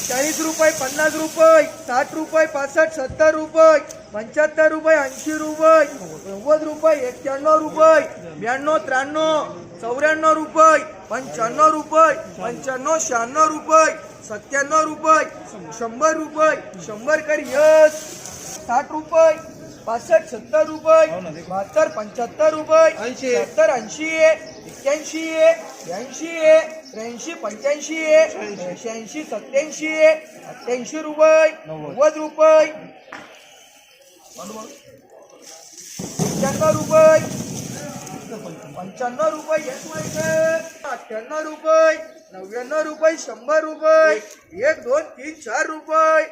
40 रुपये, 50 रुपये, 60 रुपये, 65, 70 रुपये, 75 रुपये, 80 रुपये, 90 रुपये, 91 रुपये, 92, 93, 94 रुपये, 95 रुपये, 95, 96 रुपये, 97 रुपये, 100 रुपये, 100 कर यस, 60 रुपये, 65, 70 रुपये, 72, 75 रुपये, 70, 80, 81, 82, 83, 85, 86, 87, 88 रुपये, 90 रुपये, 95 रुपये, 55 रुपये, 98 रुपये, 99 रुपये, 100 रुपये, 1, 2, 3, 4 रुपये,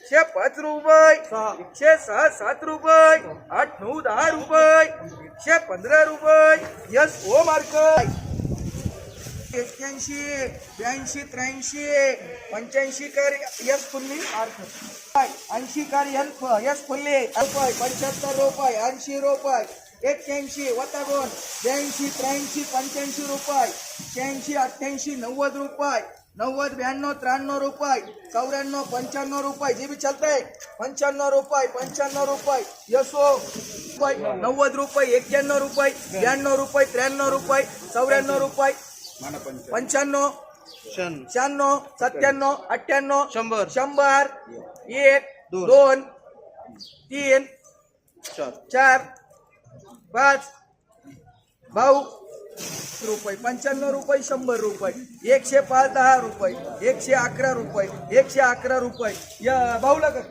105 रुपये, 106, 7 रुपये, 8, 9, 10 रुपये, 115 रुपये, यस ओ मार्क, 81, 82, 83, 85 कर यस फुल्ली मार्क, 80 कर यस फुल्ली 75 रुपये, 80 रुपये, 81, वतागोन 82, 83, 85 रुपये, 86, 88, 90 रुपये, 90, 92, 93 रुपये, 94, 95 रुपये, जे भी चलते 95 रुपये, 95 रुपये, यशो 90 रुपये, 91 रुपये, 92 रुपये, 93 रुपये, 94 रुपये, 95, 96, 97, 98, 100, 1, 2, 3, 4, 5, भाऊ रुपये, 95 रुपये, 100 रुपये, 105, 10 रुपये, 111 रुपये, 111 रुपये, या भाऊला कर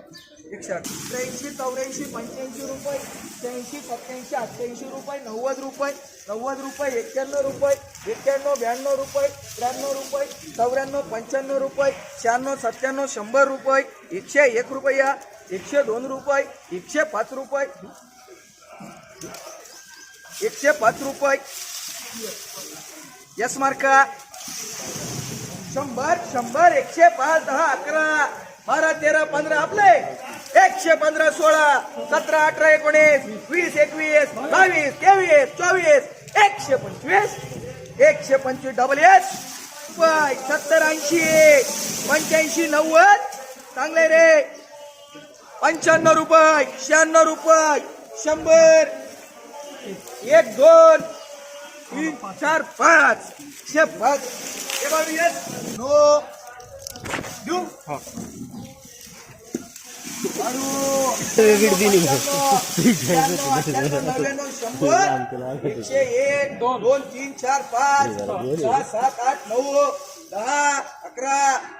183, 84, 85 रुपये, 86, 87, 88 रुपये, 90 रुपये, 90 रुपये, 91 रुपये, 91, 92 रुपये, 93 रुपये, 94, 95 रुपये, 96, 97, 100 रुपये, 101 रुपया, 102 रुपये, 105 रुपये, 105 रुपये, यस मार्का 100, 100, 105, 10, 11, 12, 13, 15 आपले 115, 16, 17, 18, 19, 20, 21, 22, 23, 24, 125, 125 डबल एस 70, 80, 85, 90 चांगले रे 95 रुपये, 96 रुपये, 100, 1, 2, 3, 4, 5, 6, 5, नो देऊ एकशे 1, 2, 3, 4, 5, 6, 7, 8, 9, 10, 11